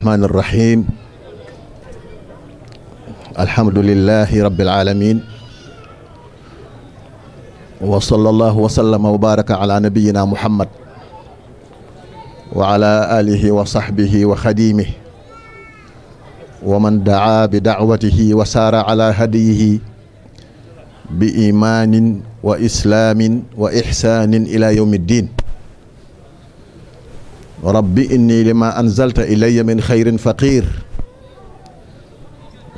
الرحمن الرحيم الحمد لله رب العالمين وصلى الله وسلم وبارك على نبينا محمد وعلى آله وصحبه وخديمه ومن دعا بدعوته وسار على هديه بإيمان وإسلام وإحسان إلى يوم الدين رب إني لما أنزلت إلي من خير فقير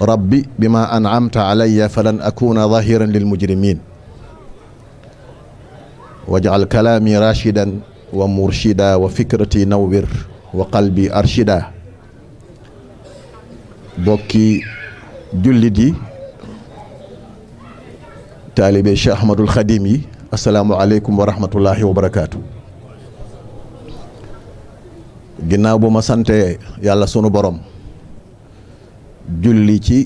رب بما أنعمت علي فلن أكون ظهيرا للمجرمين واجعل كلامي راشدا ومرشدا وفكرتي نور وقلبي أرشدا بوكي جلدي taalibe Cheikh Ahmadul Khadim yi asalaamualeykum wa rahmatullahi wa barakaatu. ginnaaw bu ma sante yàlla sunu borom julli ci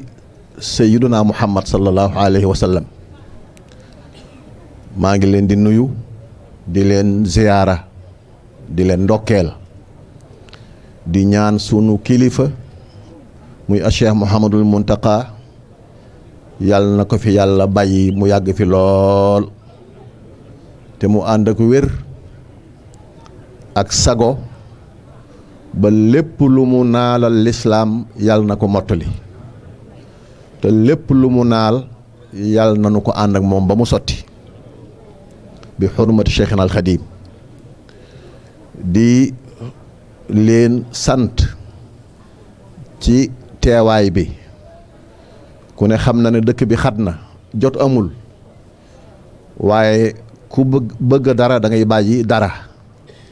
sayyiduna Muhammad sallallahu alayhi wa sallam maa ngi leen di nuyu di leen ziyaara di leen ndokkeel di ñaan sunu kilifa muy Cheikh Mouhamadul Muntaqa yàlla na ko fi yàlla bàyyi mu yàgg fi lool te mu ànd ak wér ak sago ba lépp lu mu naalal lislaam yàlla na ko mottali te lépp lu mu naal yàlla na nu ko ànd ak moom ba mu sotti bi xurmati Cheikhina al Xadim di leen sant ci teewaay bi ku ne xam na ne dëkk bi xat na jot amul waaye ku bëgg dara da ngay bàyyi dara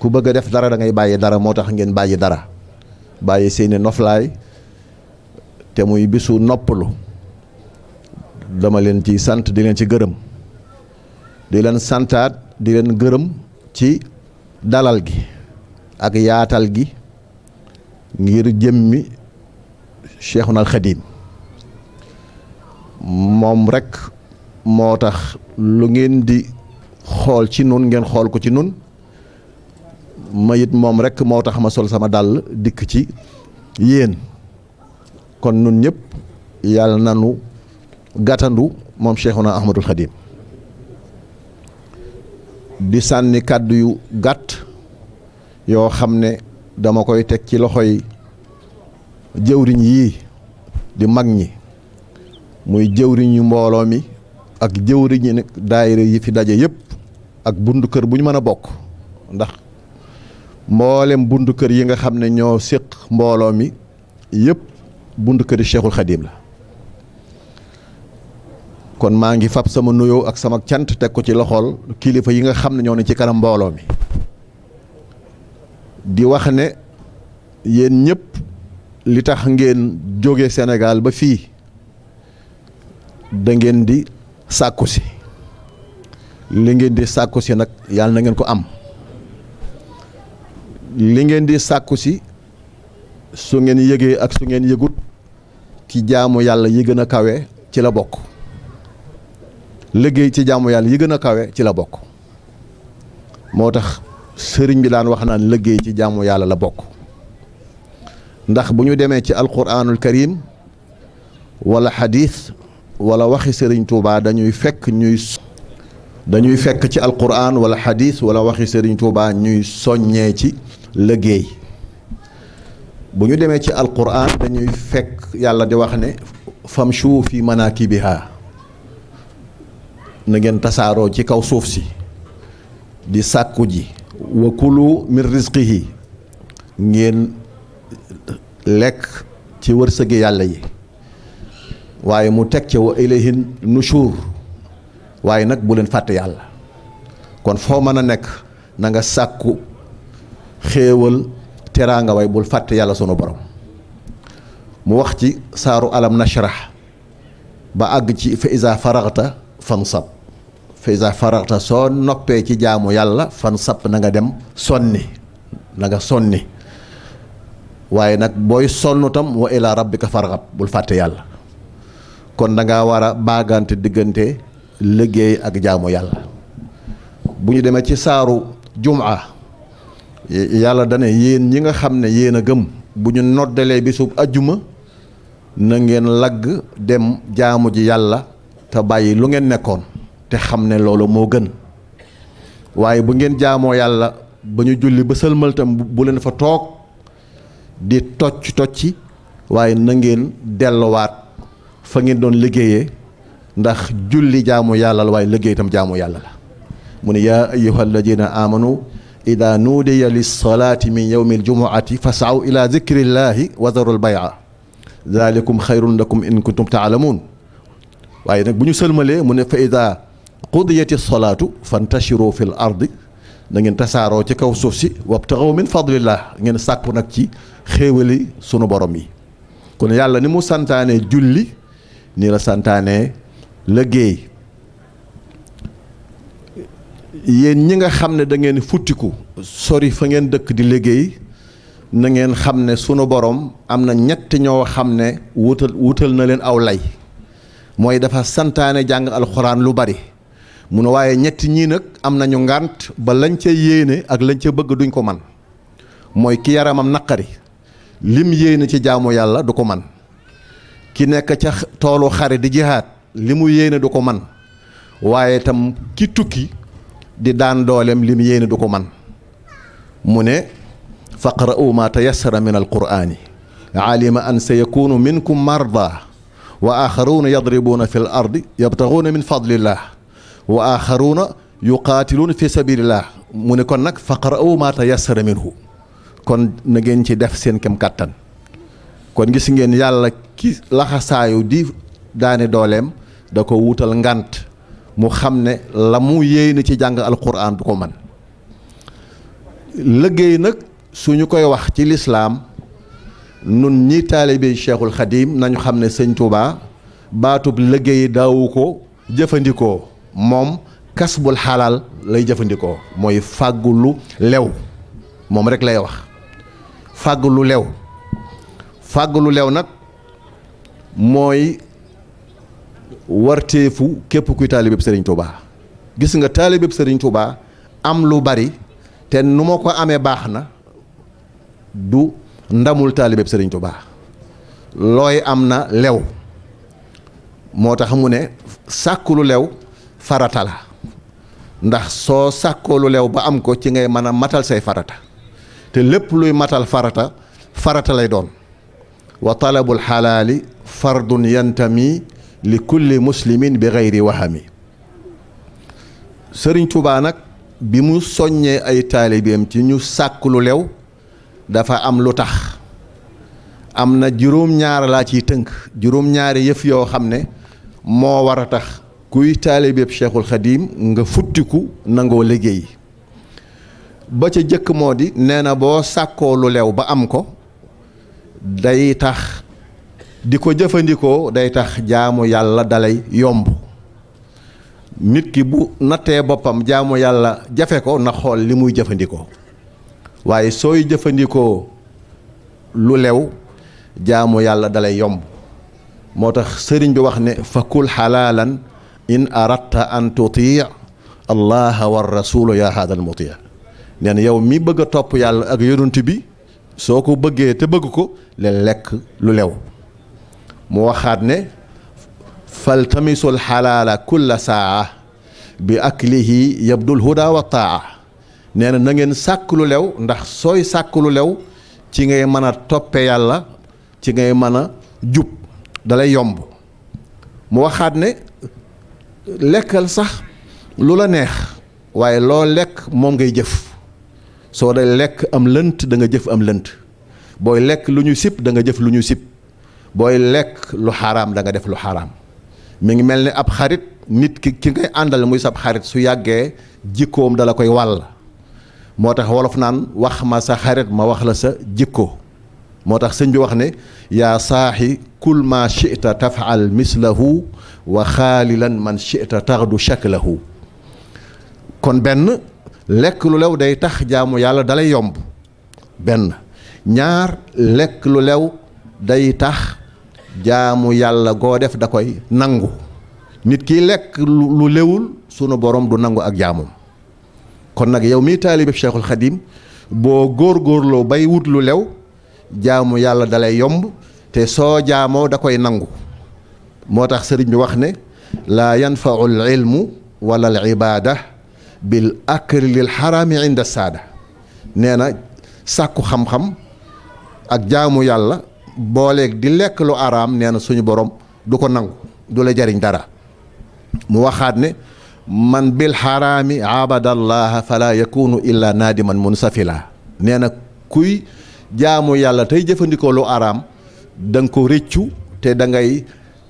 ku bëgg a def dara da ngay bàyyi dara moo tax ngeen bàyyi dara bàyyi seeni noflaay te muy bisu noppalu dama leen ci sant di leen ci gërëm di leen santaat di leen gërëm ci dalal gi ak yaatal gi ngir jëmmi Cheikhuna al Khadim moom rekk moo tax lu ngeen di xool ci nun ngeen xool ko ci nun ma it moom rekk moo tax ma sol sama dàll dikk ci yéen kon nun ñëpp yàlla nanu gàttandu moom Cheikhuna Ahmadul Khadim di sànni kàddu yu gàtt yoo xam ne dama koy teg ci loxoy jëwriñ yii di mag ñi muy jëwriñu mbooloo mi ak jëwriñu nag daayira yi fi daje yëpp ak buntu kër bu ñu mën a bokk ndax mboolem buntu kër yi nga xam ne ñoo séq mbooloo mi yëpp buntu këri Cheikhul Khadim la kon maa ngi fab sama nuyoo ak sama cant teg ko ci loxool kilifa yi nga xam ne ñoo ne ci kanam mbooloo mi di wax ne yéen ñëpp li tax ngeen jóge Sénégal ba fii da ngeen di sàkku si li ngeen di sàkku si nag yàlla na ngeen ko am li ngeen di sàkku si su ngeen yëgee ak su ngeen yëgut ci jaamu yàlla yi gën a kawe ci la bokk liggéey ci jaamu yàlla yi gën a kawe ci la bokk moo tax sëriñ bi daan wax naan liggéey ci jaamu yàlla la bokk ndax bu ñu demee ci alquranul karim wala xadiis wala waxi sëriñ Touba dañuy fekk ci alquran wala xadiis wala waxi sëriñ Touba ñuy soññee ci liggéey bu ñu demee ci alquran dañuy fekk yàlla di wax ne famshu fi manakibiha na ngeen tasaaroo ci kaw suuf si di sàkku ji wa kulu min rizqihi ngeen lekk ci wërsëgi yàlla yi waaye mu teg ca wa ilayhin nushur waaye nag bu leen fàtte yàlla kon foo mën a nekk na nga sàkku xéewal teraanga way bul fàtte yàlla sunu borom mu wax ci saaru alam nashrah ba àgg ci fa iza faraxta fansab fa iza faraxta soo noppee ci jaamu yàlla fansab na nga dem sonni na nga sonni waaye nag booy sonn tam wa ila rabbika farghab bul fàtte yàlla kon da ngaa war a baagante diggante liggéey ak jaamu yàlla bu ñu demee ci saaru jumaa yàlla dane yéen ñi nga xam ne yéen a gëm bu ñu noddalee bisub ajjuma na ngeen lagg dem jaamu ji yàlla te bàyyi lu ngeen nekkoon te xam ne loolu moo gën waaye bu ngeen jaamoo yàlla ba ñu julli ba sëlmal tam bu leen fa toog di tocci waaye na ngeen delluwaat fa ngeen doon liggéeyee ndax julli jaamu yàlla la waaye liggéey itam jaamu yàlla la mu ne yaa ayyuha alladina amanu ida nuudiya lissalaati min yawmi aljumuati fasaw ila zikrillahi wa darul bay'a dalikum xayrun lakum in kuntum taalamuun waaye nag bu ñu sëlmalee mu ne fa ida qudiyati salaatu fantashiru fi l ardi na ngeen tasaaroo ci kaw suuf si wabtaxaw min fadlillah ngeen sàkku nag ci xéewali sunu borom yi kon yàlla ni mu santaane julli ni la santaane liggéey yéen ñi nga xam ne da ngeen futtiku sori fa ngeen dëkk di liggéey na ngeen xam ne sunu borom am na ñett ñoo xam ne wutal na leen aw lay mooy dafa santaane jàng alxuraan lu bari mu ne waaye ñetti ñii nag am nañu ngànt ba lañ ca yéene ak lañ ca bëgg duñ ko man mooy ki yaramam naqari lim yéene ci jaamu yàlla du ko man ki nekk ca toolu xare di jihaad li mu yéene du ko man waaye tam ki tukki di daan dooleem lim yéene du ko man mu ne faqra'u ma tayassara min alqur'ani alima an sayakunu minkum marda wa axaruuna yadribuuna fi l ardi yabtaxuuna min fadlillah wa axaruuna yuqaatiluuna fi sabilillah mu ne kon nag faqra'u ma tayassara minhu kon na ngeen ci def seen kem kàttan kon gis ngeen yàlla ki laxasaayu di daane dooleem da ko wutal ngànt mu xam ne la mu yéene ci jàng alquran du ko man liggéey nag suñu koy wax ci lislaam nun ñi taalibe Cheikhul Khadim nañu xam ne sëñ Touba baatub liggéey daawu ko jëfandikoo moom kasbul xalaal lay jëfandikoo mooy fàggu lu lew moom rek lay wax fàggu lu lew nag mooy warteefu képp kuy taalibeb Sëriñ Touba gis nga taalibeb Sëriñ Touba am lu bari te nu ma ko amee baax na du ndamul taalibeb Sëriñ Touba looy am na lew moo tax mu ne sàkku lu lew farata la ndax soo sàkkoo lu lew ba am ko ci ngay mën a matal say farata te lépp luy matal farata lay doon wa talabul xalaali fardun yantami li kulli muslimin bi gayri wahami Sëriñ Touba nag bi mu soññee ay taalibeem ci ñu sàkk lu lew dafa am lu tax am na juróom-ñaar laa ciy tënk juróom-ñaari yëf yoo xam ne moo war a tax kuy taalibeeb Cheikhul Khadim nga futtiku nangoo liggéey ba ca jëkk moo di nee na boo sàkkoo lu lew ba am ko day tax di ko jëfandikoo day tax jaamu yàlla dalay yomb nit ki bu nattee boppam jaamu yàlla jafe ko na xool li muy jëfandikoo waaye sooy jëfandikoo lu lew jaamu yàlla dalay yomb moo tax sëriñ bi wax ne fakul xalaalan in aradta an tuti allaha wa rasulu ya hada al muti nee na yow mi bëgg a topp yàlla ak yonent bi soo ko bëggee te bëgg ko leen lekk lu lew mu waxaat ne faltamisul xalaala kulla saa bi aklihi yabdul huda wa taa nee na ngeen sàkk lu lew ndax sooy sàkk lu lew ci ngay mën a toppe yàlla ci ngay mën a jub dalay yomb mu waxaat ne lekkal sax lu la neex waaye loo lekk moom ngay jëf soo dee lekk am lënt da nga jëf am lënt booy lekk lu ñu sib da nga jëf lu ñu sib booy lekk lu xaraam da nga def lu xaraam mi ngi mel ni ab xarit nit ki ngay àndal muy sab xarit su yàggee jikkoom dala koy wàll moo tax wolof naan wax ma sa xarit ma wax la sa jikko moo tax sëñ bi wax ne yaa saaxi kul ma chita tafaal mislahu wa xaalilan man chita taxdu shaklahu kon benn lekk lu lew day tax jaamu yàlla dalay yomb benn ñaar lekk lu lew day tax jaamu yàlla goo def da koy nangu nit ki lekk lu lewul sunu borom du nangu ak jaamum kon nag yow mii taalibe Cheikhul Khadim boo góorgóorloo bay wut lu lew jaamu yàlla dalay yomb te soo jaamoo da koy nangu. moo tax sëriñ bi wax ne laa yanfau al ilmu wala al ibaada bil akli lil xaraami inda saada. nee na sàkku xam-xam ak jaamu yàlla booleeg di lekk lu araam nee na suñu borom du ko nangu, du la jariñ dara. mu waxaat ne man bil xaraami abadallaha fala yakunu illa naadiman munsafila. nee na kuy jaamu yàlla tey jëfandikoo lu araam da nga ko rëccu te da ngay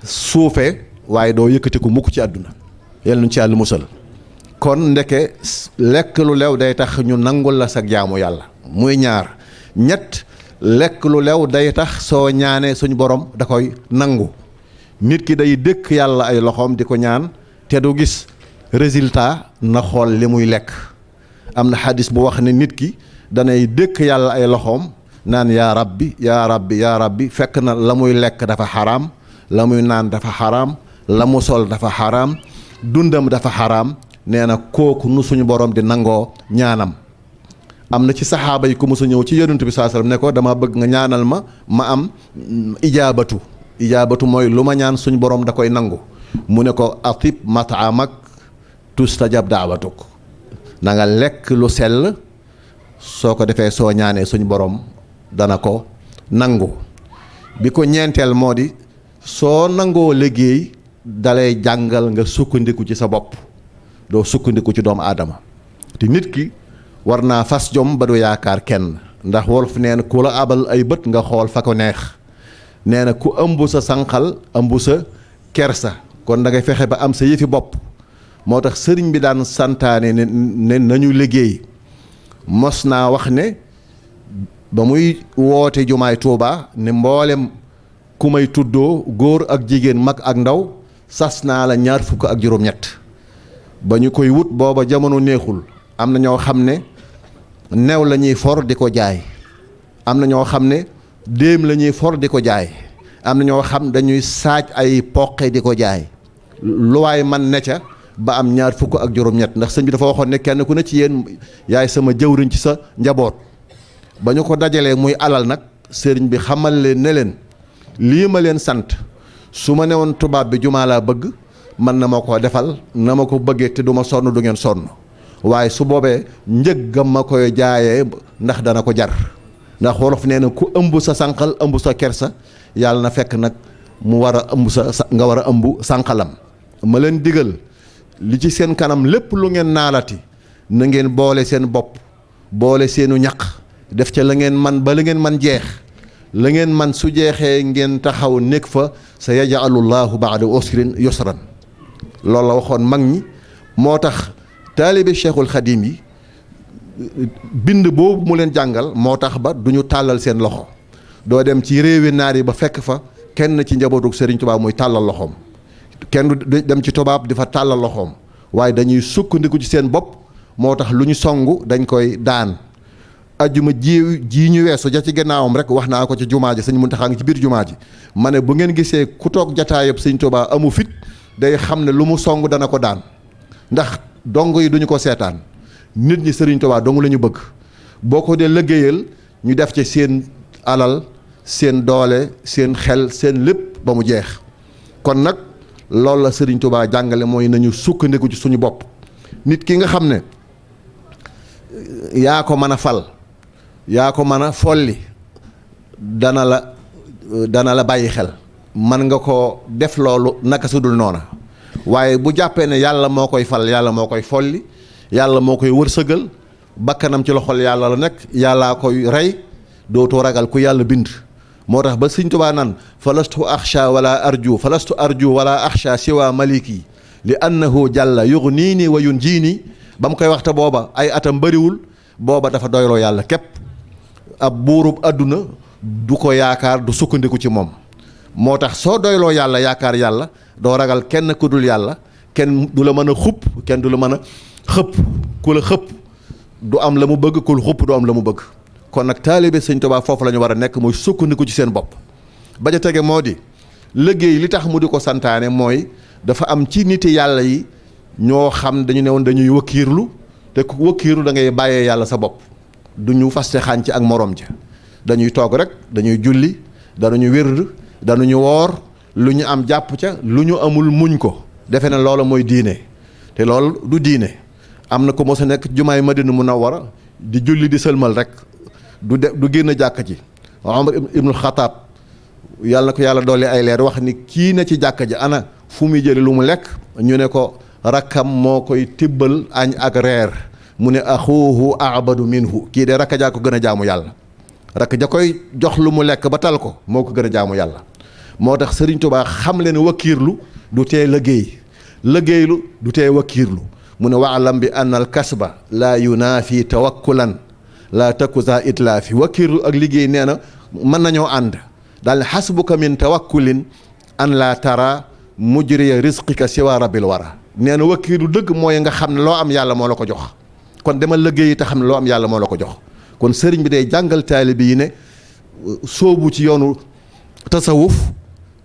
suufe waaye doo yëkkati ko mukk ci àdduna. yàlla nu ci yàlla musal. kon ndeke lekk lu lew day tax ñu nangul la sag jaamu yàlla muy ñaar. ñett lekk lu lew day tax soo ñaanee suñu borom da koy nangu. nit ki day dëkk yàlla ay loxoom di ko ñaan te du gis résultat na xool li muy lekk. am na xadis bu wax ne nit ki danay dëkk yàlla ay loxoom naan yaa rabbi yaa rabbi yaa rabbi fekk na la muy lekk dafa xaraam, la muy naan dafa xaraam, la mu sol dafa xaraam, dundam dafa xaraam. nee na kooku nu suñu borom di nangoo ñaanam. am na ci saxaaba yi ku mës a ñëw ci yonent bi sallallahu alayhi wasallam ne ko dama bëgg nga ñaanal ma am ijaabatu mooy lu ma ñaan suñu borom da koy nangu. mu ne ko atib mataamak tustajab daawatuk. na nga lekk lu sell soo ko defee soo ñaanee suñu borom dana ko nangu. bi ko ñeenteel moo di soo nangoo liggéey dalay jàngal nga sukkandiku ci sa bopp doo sukkandiku ci doomu aadama. te nit ki war naa fas jom ba du yaakaar kenn ndax wolof nee na ku la abal ay bët nga xool fa ko neex. nee na ku ëmb sa sànqal ëmb sa kersa kon da ngay fexe ba am sa yëfi bopp. moo tax sëriñ bi daan santaane ne nañu liggéey. mos naa wax ne ba muy woote jumaay Tuuba ne mboolem ku may tuddoo góor ak jigéen mag ak ndaw sas naa la 27. ba ñu koy wut booba jamono neexul. am na ñoo xam ne new la ñuy for di ko jaay. am na ñoo xam ne déem la ñuy for di ko jaay. am na ñoo xam dañuy saaj ay poqe di ko jaay. lu waay man ne ca ba am 27 ndax sëñ bi dafa waxoon ne kenn ku ne ci yéen yaay sama jëwriñ ci sa njaboot. ba ñu ko dajalee muy alal nag sëriñ bi xamal leen ne leen lii ma leen sant su ma newoon tubaab bi jumaa laa bëgg man na ma ko defal na ma ko bëggee te du ma sonn du ngeen sonn waaye su boobee njëggam ma koy jaayee ndax dana ko jar. ndax wolof nee na ku ëmb sa sànqal ëmb sa kersa yàlla na fekk nag mu war a ëmb sa nga war a ëmb sànqalam. ma leen digal li ci seen kanam lépp lu ngeen naalati na ngeen boole seen bopp boole seenu ñaq def ca la ngeen man ba la ngeen man jeex. la ngeen man su jeexee ngeen taxaw nekk fa sa yaj'alullahu ba'da usrin yusran. loolu la waxoon mag ñi. moo tax taalibe Cheikhul Khadim yi bind boobu mu leen jàngal moo tax ba du ñu tàllal seen loxo. doo dem ci réewi naar yi ba fekk fa kenn ci njabootu Serigne Touba muy tàllal loxoom. kenn du dem ci tubaab di fa tàllal loxoom waaye dañuy sukkandiku ci seen bopp. moo tax lu ñu songu dañ koy daan. ajjuma ji ñu weesu ja ci gannaawam rek wax naa ko ci jumaa ji sëñ Muntaxa ngi ci biir jumaa ji ma ne bu ngeen gisee ku toog jataayab sëñ Tuubaa amu fit day xam ne lu mu song dana ko daan ndax dong yi duñu ko seetaan. nit ñi sëriñ Tuubaa dong la ñu bëgg boo ko dee liggéeyal ñu def ci seen alal seen doole seen xel seen lépp ba mu jeex. kon nag loolu la sëriñ Tuubaa jàngale mooy nañu sukkandiku ci suñu bopp. nit ki nga xam ne yaa ko mën a fal yaa ko mën a folli dana la bàyyi xel. man nga ko def loolu naka su dul noona waaye bu jàppee ne yàlla moo koy fal yàlla moo koy folli yàlla moo koy wërsëgal bakkanam ci loxol yàlla la nekk yàllaa koy rey dootoo ragal ku yàlla bind. moo tax ba Sëñ Tuubaa naan falastu axsha wala arju wala axsha siwa maliki li annahu jàlla yughniini wa yunjiini ba mu koy waxta booba ay atam bariwul booba dafa doyloo yàlla képp. ab buurub àdduna du ko yaakaar du sukkandiku ci moom. moo tax soo doyloo yàlla yaakaar yàlla doo ragal kenn ku dul yàlla kenn du la mën a xupp kenn du la mën a xëpp ku la xëpp du am la mu bëgg ku la xupp du am la mu bëgg. kon nag taalibe Sëñ Tuubaa foofu la ñu war a nekk mooy sukkandiku ci seen bopp. ba ca tege moo di liggéey li tax mu di ko santaane mooy dafa am ci niti yàlla yi ñoo xam dañu ne woon dañuy wakkiirlu te ku wakkiirlu da ngay bàyyee yàlla sa bopp. du ñu faste xànc ak morom ja dañuy toog rek dañuy julli danañu wérd danañu woor lu ñu am jàpp ca lu ñu amul muñ ko defe na loola mooy diine te loolu du diine. am na ko mos a nekk jumaay Madina Munawwara di julli di sëlmal rek du génn jàkka ji Omar ibnul Xataab yàlla na ko yàlla dolli ay leer wax ni kii na ci jàkka ji ana fu muy jële lu mu lekk ñu ne ko rakkam moo koy tibbal añ ak reer mu ne axuuhu abadu minhu kii de rakka jaa ko gën a jaamu yàlla rakk ja koy jox lu mu lekk ba tal ko moo ko gën a jaamu yàlla. moo tax Sëriñ Tuubaa xam leen wakiirlu du tee liggéeylu du tee wakiirlu mu ne waalam bi anna al kasba laa yunaafi tawakkulan laa takusa itlaafi wakiirlu ak liggéey nee na mën nañoo ànd daal ne xasbuka min tawakkulin an laa tara mujriya risqika siwa rabbil wara nee na wakiirlu dëgg mooy nga xam ne loo am yàlla moo la ko jox kon demal liggéey te xam ne loo am yàlla moo la ko jox kon sëriñ bi day jàngal taalibe yi ne soobu ci yoonu tasawuf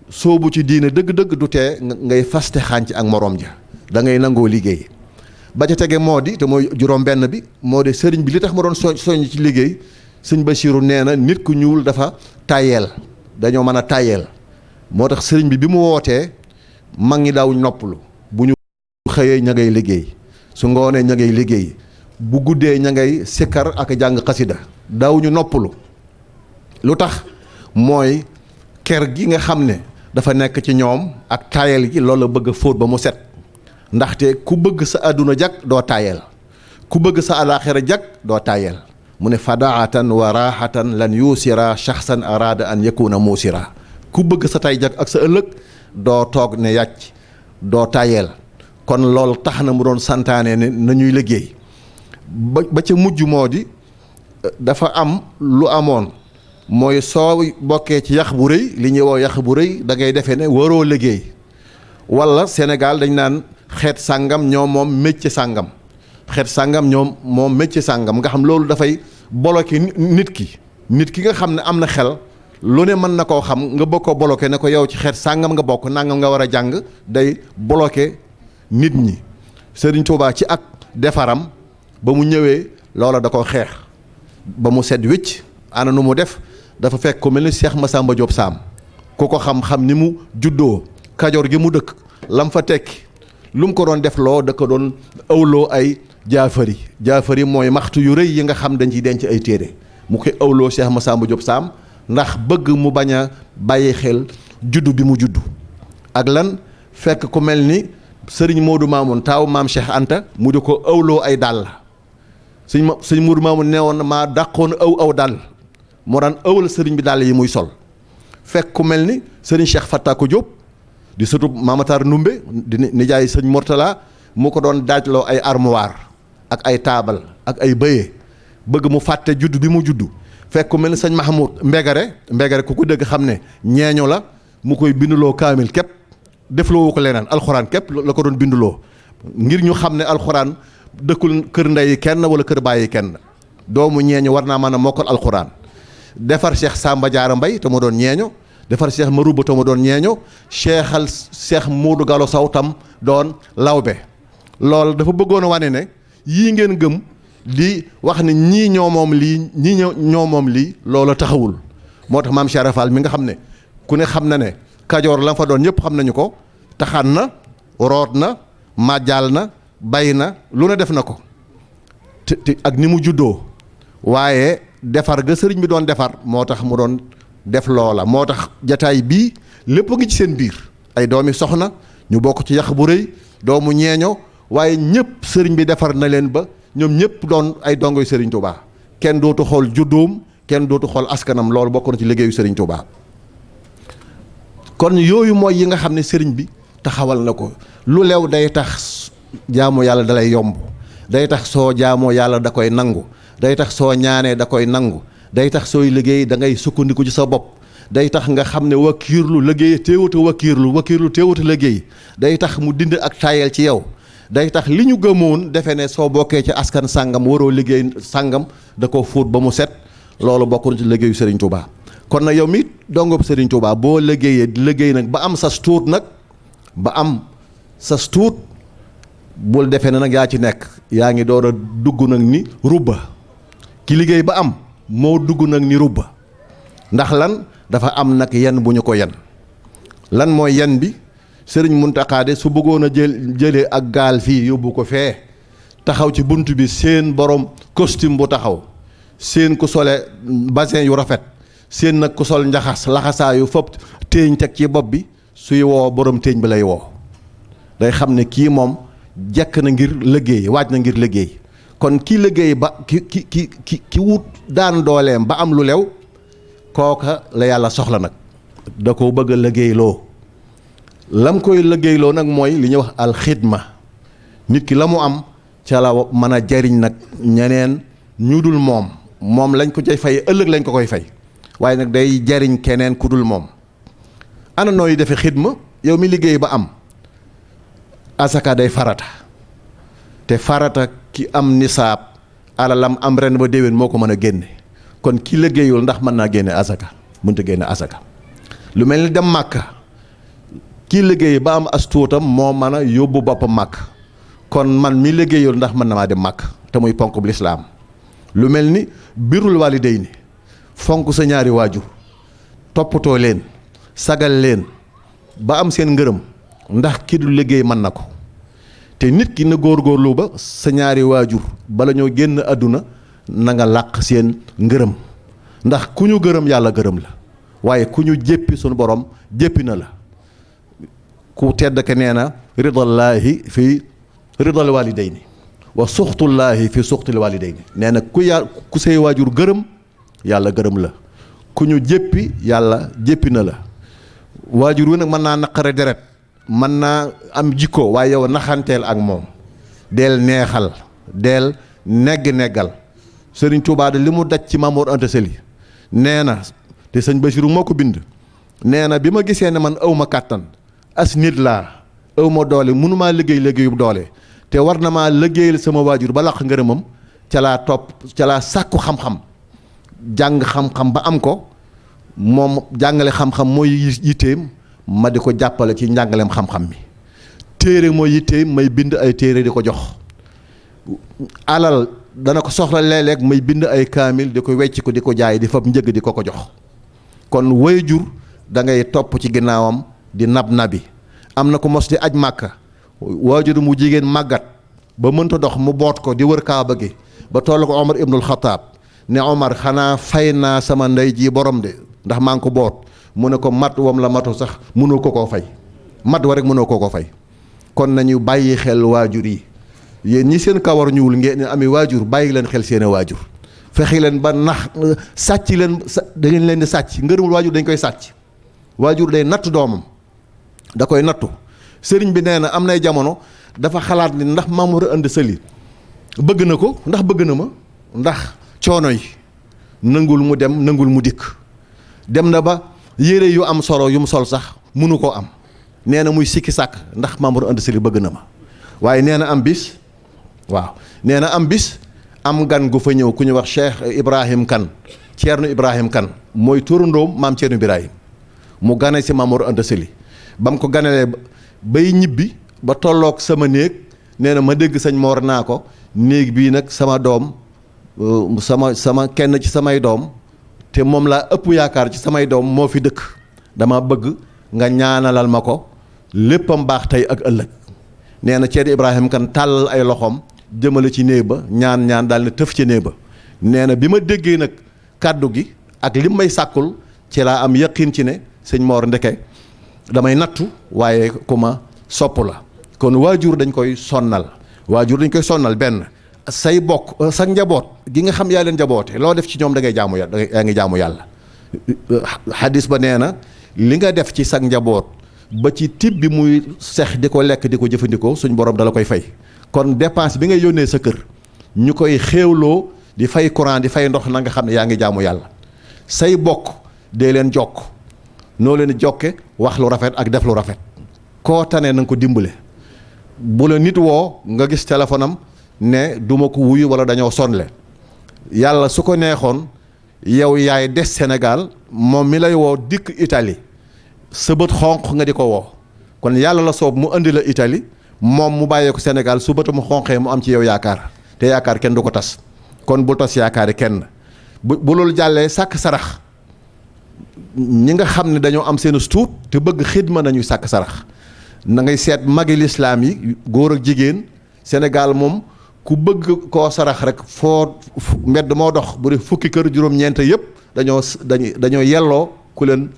soobu ci diine dëgg-dëgg du tee ngay faste xànc ak morom ja da ngay nangoo liggéey ba ca tege moo di te mooy juróom benn bi moo di sëriñ bi li tax ma doon soññ ci liggéey sëñ Basiiru nee na nit ku ñuul dafa tàyyeel dañoo mën a tàyyeel moo tax sëriñ bi mu wootee mag ñi daawuñ noppalu bu ñu xëyee ña ngay liggéey su ngoonee ña ngay liggéey bu guddee ña ngay sikkar ak jàng xasida daawuñu noppalu lu tax mooy ker gi nga xam ne dafa nekk ci ñoom ak tayel gi loolu la bëgg a fóot ba mu set ndaxte ku bëgg sa àdduna jag doo tayel ku bëgg sa alaaxira jag doo tayel mu ne fadaatan wa raxatan lan yuusira shaxsan araada an yakuna muusira ku bëgg sa tay jag ak sa ëllëg doo toog ne yàcc doo tayel kon loolu tax na mu doon santaane ne nañuy liggéey ba ca mujj moo di dafa am lu amoon mooy soo bokkee ci yax bu rëy li ñuy woo yax bu rëy da ngay defee ne waroo liggéey walla Sénégal dañ naan xeet sàngam ñoom moom métier sàngam xeet sàngam ñoom moom métier sàngam nga xam loolu dafay bloqué nit ki nga xam ne am na xel lu ne mën na koo xam nga bëgg ko bloqué ne ko yow ci xeet sàngam nga bokk nangam nga war a jàng day bloqué nit ñi Sëriñ Tuubaa ci ak defaram ba mu ñëwee loola da ko xeex ba mu set wicc ana nu mu def dafa fekk ko mel ni Cheikh Massamba Diop Sam ku ko xam-xam ni mu juddoo Kajoor gi mu dëkk lam fa tekki lu mu ko doon def loo da ko doon awloo ay jaafari mooy maxtu yu rëy yi nga xam dañ ciy denc ay téere mu koy awloo Cheikh Massamba Diop Sam ndax bëgg mu bañ a bàyyi xel juddu bi mu juddu ak lan fekk ku mel ni sëriñ Modou Mamoun taaw maam Cheikh Anta mu di ko awloo ay dàll sëñ Modou Mamoun nee woon maa dàqoon aw dàll moo daan ëwal sëriñ bi dàll yi muy sol fekk ku mel ni sëriñ Cheikh Fattako Diop di sëtu Mamatar Ndumbe di nijaay sëñ Mortala mu ko doon daajloo ay armoire ak ay taabal ak ay bëye bëgg mu fàtte judd bi mu juddu fekk ku mel ni sëñ Mahmoud Mbegere ku ko dëgg xam ne ñeeño la mu koy binduloo kaamil képp defloo ko leneen alxuraan képp la ko doon binduloo ngir ñu xam ne alxuraan dëkkul kër ndey kenn wala kër bàyyi kenn doomu ñeeño war naa mën a mokkal alxuraan defar Cheikh Samba Diarra Mbaye te ma doon ñeeño defar Cheikh Marouba te ma doon ñeeño Cheikh Modou Gallo Sow tam doon lawbe loolu dafa bëggoon a wane ne yii ngeen gëm di wax ne ñii ñoo moom lii ñii ñoo moom lii loolu taxawul moo tax maam Cheikh Fall mi nga xam ne ku ne xam na ne Kajoor la fa doon ñëpp xam nañu ko taxaan na root na màjjaal na bay na lu ne def na ko te ak ni mu juddoo waaye defar ga sëriñ bi doon defar moo tax mu doon def loola moo tax jataay bii lépp ngi ci seen biir ay doomi soxna ñu bokk ci yax bu rëy doomu ñeeño waaye ñëpp sëriñ bi defar na leen ba ñoom ñëpp doon ay dongoy sëriñ Touba kenn dootu xool juddoom kenn dootu xool askanam loolu bokk na ci liggéeyu sëriñ Touba kon yooyu mooy yi nga xam ne sëriñ bi taxawal na ko lu lew day tax jaamu yàlla dalay yomb day tax soo jaamoo yàlla da koy nangu day tax soo ñaanee da koy nangu day tax sooy liggéey da ngay sukkandiku ci sa bopp day tax nga xam ne wakiirlu liggéey téewuta wakiirlu téewuta liggéey day tax mu dind ak tayel ci yow day tax li ñu gëmoon defe ne soo bokkee ci askan sàngam waroo liggéey sàngam da ko fóot ba mu set loolu bokk na ci liggéeyu Serigne Touba kon nag yow mi dongob Serigne Touba boo liggéeyee liggéey nag ba am sas tuut nag ba am sas tuut bul defee ne nag yaa ci nekk yaa ngi door a dugg nag ni rubba ki liggéey ba am moo dugg nag ni rubba ndax lan dafa am nag yen bu ñu ko yen lan mooy yen bi sëriñ Muntaxa de su bëggoon a jëlee ak gaal fii yóbbu ko fee taxaw ci bunt bi seen borom costume bu taxaw seen ku sole basin yu rafet seen nag ku sol njaxas laxasaayu fopp téeñ teg ci bopp bi suy woo borom téeñ bi lay woo day xam ne kii moom jekk na ngir liggéey waaj na ngir liggéey kon ki liggéey ba ki wut daan dooleem ba am lu lew kooka la yàlla soxla nag da ko bëgg a liggéeyloo lam koy liggéeyloo nag mooy li ñuy wax alxidma nit ki la mu am ca la mën a jariñ nag ñeneen ñu dul moom lañ ko cay fay ëllëg lañ ko koy fay waaye nag day jariñ keneen ku dul moom ana nooy defe xidma yow mi liggéey ba am asaka day farata te farata ki am nisaab alalam am ren ba déwén moo ko mën a génne kon ki liggéeyul ndax mën naa génne asaka mënta génne asaka lu mel ni dem màkka ki liggéey ba am as tuutam moo mën a yóbbu boppam màkk kon man mi liggéeyul ndax mën na maa dem màkk te muy ponk bu lislaam lu mel ni birul waalidayni fonk sa ñaari waajur toppatoo leen sagal leen ba am seen ngërëm ndax ki du liggéey mën na ko te nit ki na góorgóorlu ba sa ñaari waajur bala ñoo génn àdduna na nga làq seen ngërëm ndax ku ñu gërëm yàlla gërëm la waaye ku ñu jéppi sunu borom jéppi na la ku tedd ke nee na ridallaahi fi ridal walidayni wa suxtullaahi fi suxtil walidayni nee na ku say waajur gërëm yàlla gërëm la ku ñu jéppi yàlla jéppi na la waajur wi nag mën naa naqare deret mën naa am jikko waaye yow naxanteel ak moom deel neexal deel neggal sëriñ Tuubaa de li mu daj ci Mamoor Anta Sali nee na te sëñ Basiru moo ko bind nee na bi ma gisee ne man awma kàttan as nit laa awma doole mënumaa liggéeyu doole te war na maa liggéeyal sama waajur ba laq ngërëmam ca laa sàkku xam-xam jàng xam-xam ba am ko moom jàngale xam-xam mooy yitteem ma di ko jàppale ci njàngaleem xam-xam mi téere mooy yitteem may bind ay téere di ko jox alal dana ko soxla léeg-léeg may bind ay kaamil di ko wecc ko di ko jaay di fab njëg di ko jox kon waajur da ngay topp ci ginnaawam di nabi am na ko mos di aj màkka waajur mu jigéen màggat ba mënta dox mu boot ko di wër kaaba gi ba toll ko Omar ibnul Xataab ne Omar xanaa fay naa sama ndey ji borom de ndax maa ngi ko boot mu ne ko mat wam la matu sax mënoo ko koo fay mat wa rek mënoo ko koo fay kon nañu bàyyi xel waajur yi yéen ñi seen kawar ñuul ngeen ami waajur bàyyi leen xel seeni waajur fexe leen ba nax sàcc leen da ngeen leen di sàcc ngërëmul waajur dañ koy sàcc waajur day natt doomam da koy nattu sëriñ bi nee na am nay jamono dafa xalaat ni ndax Mamoor Anta Sali bëgg na ko ndax bëgg na ma ndax coono yi nangul mu dem nangul mu dikk dem na ba yére yu am solo yu mu sol sax mënu koo am nee na muy sikki sàkk ndax Mamoor Anta Sali bëgg na ma waaye nee na am bis waaw nee na am bis am gan gu fa ñëw ku ñu wax Cheikh Ibrahim Kane Ceerno Ibrahim Kane mooy turandoom maam Ceerno Ibrahim mu gane si Mamoor Anta Sali ba mu ko ganelee bay ñibbi ba tolloog sama néeg nee na ma dégg sëñ Moor naa ko néeg bii nag sama doom sama kenn ci samay doom te moom laa ëpp yaakaar ci samay doom moo fi dëkk dama bëgg nga ñaanalal ma ko léppam baax tey ak ëllëg nee na Ceerno Ibrahim Kane tàllal ay loxoom jëmale ci néeg ba ñaan daal ne tëf ci néeg ba nee na bi ma déggee nag kàddu gi ak lim may sàkkul ci laa am yaqin ci ne sëñ Moor ndeke damay nattu waaye ku ma sopp la kon waajur dañ koy sonnal benn say bokk sa njaboot gi nga xam yaa leen njaboote loo def ci ñoom da ngay jaamu yàlla yaa ngi jaamu yàlla xadis ba nee na li nga def ci sa njaboot ba ci tib bi muy sex di ko lekk di ko jëfandikoo suñ borom dala koy fay kon dépense bi ngay yónnee sa kër ñu koy xéewloo di fay courant di fay ndox na nga xam ne yaa ngi jaamu yàlla say bokk dee leen jokk noo leen jokke wax lu rafet ak def lu rafet koo tane na nga ko dimbale bu la nit woo nga gis téléphone am ne duma ko wuyu wala dañoo sonle yàlla su ko neexoon yow yaay des Sénégal moom mi lay woo dikk Italie sa bët xonq nga di ko woo kon yàlla la soob mu indi la Italie moom mu bàyyee ko Sénégal su bëtam xonqee mu am ci yow yaakaar te yaakaar kenn du ko tas kon bul tas yaakaari kenn. bu loolu jàllee sàkk sarax ñi nga xam ne dañoo am seen tuut te bëgg xidma nañuy sàkk sarax na ngay seet magi lislaam yi góor ak jigéen Sénégal moom ku bëgg koo sarax rek foo mbedd moo dox bu dee fukki kër juróom-ñeent yëpp dañoo yelloo ku leen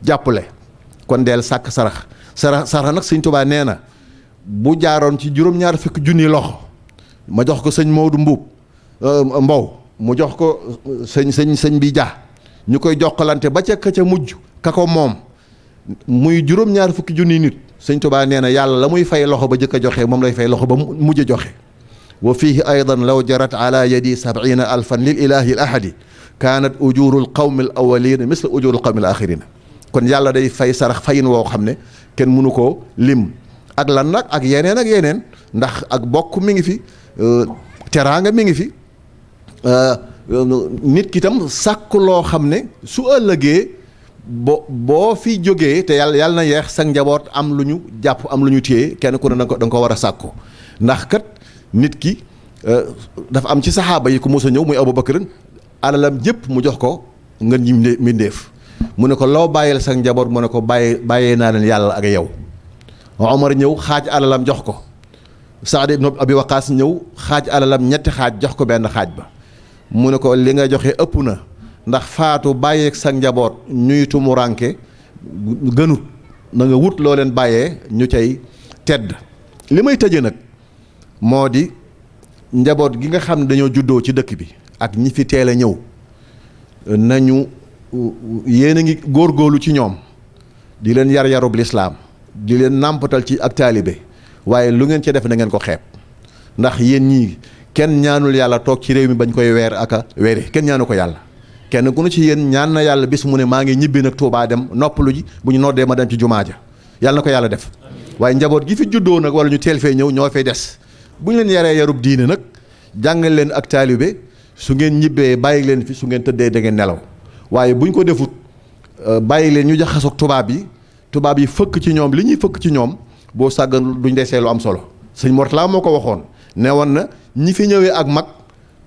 jàppale. kon deel sàkk sarax nag Sëñ Tuubaa nee na bu jaaroon ci juróom-ñaar fukki junni loxo ma jox ko sëñ Maodo Mbow mu jox ko sëñ bi Dia ñu koy jokkalante ba ca mujj ka ko moom muy juróom-ñaar fukki junni nit Sëñ Tuubaa nee na yàlla la muy fay loxo ba jëkk a joxe moom lay fay loxo ba mujj a joxe. wa fiihi aydan law jarat ala yadi 70,000 lil ilahi al ahadi kaanat ujurul qawmi al awwalina misla ujurul qawmi al axirina. kon yàlla day fay sarax fayin woo xam ne kenn mënu koo lim ak lan nag ak yeneen ndax ak bokk mi ngi fi teraanga mi ngi fi nit ki tam sàkk loo xam ne su ëllëgee boo fi jógee te yàlla na yeex sa njaboot am lu ñu jàpp am lu ñu téye kenn ku ne da nga ko war a sàkku ndax kat nit ki dafa am ci saxaaba yi ku mos a ñëw muy Abubakar alalam jëpp mu jox ko ngeen ñi mbindéef mu ne ko loo bàyyil sa njaboot mu ne ko bàyyee naa leen yàlla ak yow. Omar ñëw xaaj alalam jox ko Saad ibn Abi Waqaas ñëw xaaj alalam ñetti xaaj jox ko benn xaaj ba mu ne ko li nga joxe ëpp na ndax faatu bàyyeeg sa njaboot ñuy tumuranke gënut na nga wut loo leen bàyyee ñu cay tedd. li may tëje nag moo di njaboot gi nga xam ne dañoo juddoo ci dëkk bi ak ñi fi teel a ñëw nañu yéen a ngi góorgóorlu ci ñoom di leen yarub lislaam di leen nàmpatal ci ak taalibe waaye lu ngeen ci def na ngeen ko xeeb ndax yéen ñii kenn ñaanul yàlla toog ci réew mi bañ koy weer ak a weeri kenn ñaanu ko yàlla kenn ku ne ci yéen ñaan na yàlla bis mu ne maa ngi ñibbi nag Tuubaa dem noppalu ji bu ñu noddee ma dem ci jumaa ja yàlla na ko yàlla def waaye njaboot gi fi juddoo nag wala ñu teel fee ñëw ñoo fay des bu ñu leen yaree yarub diine nag jàngal leen ak taalibe su ngeen ñibbee bàyyi leen fi su ngeen tëddee da ngeen nelaw waaye bu ñu ko defut bàyyi leen ñu jaxasoog tubaab yi fëkk ci ñoom li ñuy fëkk ci ñoom boo sàggan duñ desee lu am solo sëñ Mortala moo ko waxoon ne woon na ñi fi ñëwee ak mag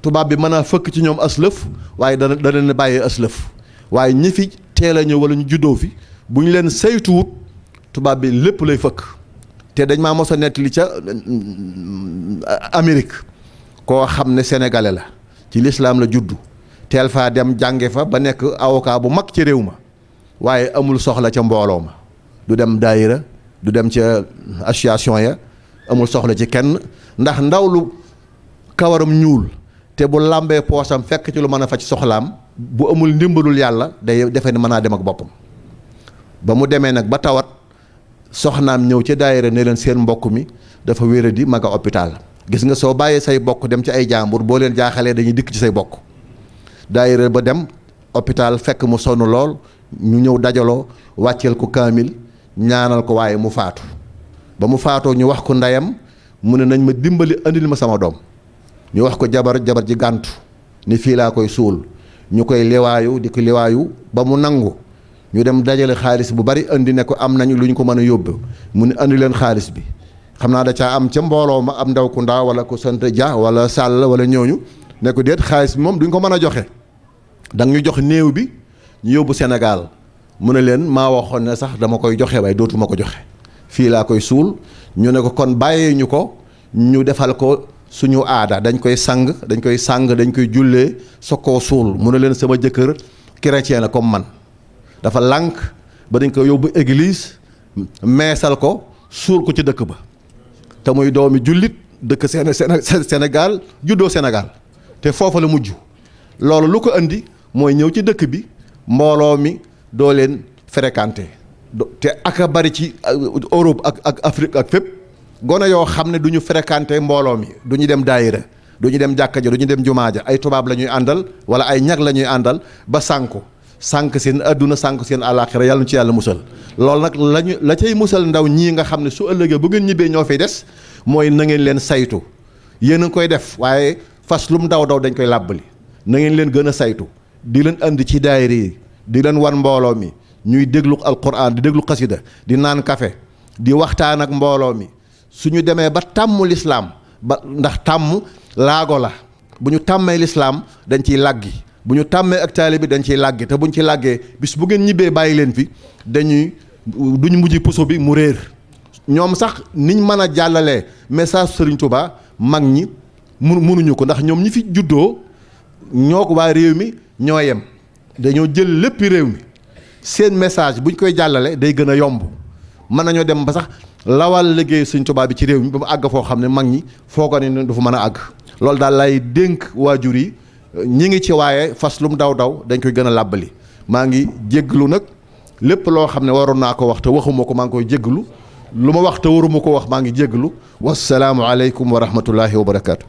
tubaab bi mën a fëkk ci ñoom aslëf waaye dana leen bàyyee aslëf waaye ñi fi teel a ñëw wala ñu juddoo fi bu ñu leen saytuwut tubaab bi lépp lay fëkk te dañ maa mos a nettali ca Amérique koo xam ne sénégalais la ci lislaam la juddu teel faa dem jànge fa ba nekk avocat bu mag ci réew ma waaye amul soxla ca mbooloo ma du dem daayira du dem ca association ya amul soxla ci kenn ndax ndaw lu kawaram ñuul te bu làmbee poosam fekk ci lu mën a faj soxlaam bu amul ndimbalul yàlla day defe ne mën naa dem ak boppam ba mu demee nag ba tawat soxnaam ñëw ci daayira ne leen seen mbokk mi dafa wéradi ma nga hôpital gis nga soo bàyyee say bokk dem ci ay jàmbur boo leen jaaxalee dañuy dikk ci say bokk daayira ba dem hôpital fekk mu sonn lool ñu ñëw dajaloo wàcceel ko kaamil ñaanal ko waaye mu faatu ba mu faatoo ñu wax ko ndeyam mu ne nañ ma dimbali andil ma sama doom ñu wax ko jabar ji gàntu ni fii laa koy suul ñu koy liwaayu di ko liwaayu ba mu nangu ñu dem dajale xaalis bu bari andi ne ko am nañu lu ñu ko mën a yóbbu mu ne andi leen xaalis bi xam naa da caa am ca mbooloo ma am ndaw ku ndaa wala ko sant Dia wala Sall wala ñooñu ne ko déet xaalis bi moom duñ ko mën a joxe da nga ñu jox néew bi ñu yóbbu Sénégal mu ne leen maa waxoon ne sax dama koy joxe waaye dootuma ko joxe fii laa koy suul ñu ne ko kon bàyyee ñu ko ñu defal ko suñu aada dañ koy sang dañ koy jullee soog koo suul mu ne leen sama jëkkër chrétien la comme man dafa lànk ba dañ ko yóbbu église meesal ko suul ko ci dëkk ba te muy doomi jullit dëkk Sénégal juddoo Sénégal te foofa la mujj loolu lu ko andi mooy ñëw ci dëkk bi mbooloo mi doo leen fréquenté te ak a bari ci Europe ak Afrique ak fépp gone yoo xam ne du ñu fréquenté mbooloo mi du ñu dem daayira du ñu dem jàkka ja du ñu dem jumaa ja ay tubaab la ñuy àndal wala ay ñag la ñuy àndal ba sànk seen adduna sànk seen àllaaxira yàlla ñu ci yàlla musal loolu nag la cay musal ndaw ñii nga xam ne su ëllëgee bu ngeen ñibbee ñoo fay des mooy na ngeen leen saytu yéen a ngi koy def waaye fas lu mu daw dañ koy làbbali na ngeen leen gën a saytu di leen andi ci daayira yi di leen wan mbooloo mi ñuy déglu alquran di déglu xasida di naan kafe di waxtaan ak mbooloo mi suñu demee ba tàmm lislaam ba ndax tàmm laago la bu ñu tàmmee lislaam dañ ciy làggi bu ñu tàmmee ak taalibe bi dañ ciy làggi te buñ ci làggee bis bu ngeen ñibbee bàyyi leen fi duñ mujj puso bi mu réer ñoom sax niñ mën a jàllalee message Serigne Touba mag ñi mënuñu ko ndax ñoom ñi fi juddoo ñoo ko waa réew mi ñoo yem dañoo jël lépp réew mi seen message buñ koy jàllale day gën a yomb mën nañoo dem ba sax lawal liggéey Serigne Touba bi ci réew mi ba mu àgg foo xam ne mag ñi foogoo ne du fa mën a àgg loolu daal lay dénk waajur yi ñi ngi ci waaye fas lu mu daw dañ koy gën a làbbali maa ngi jégglu nag lépp loo xam ne waroon naa ko wax te waxuma ko maa ngi koy jégglu lu ma wax te waruma ko wax maa ngi jégglu wassalaamu aleykum wa rahmatullahi wa barakaatu.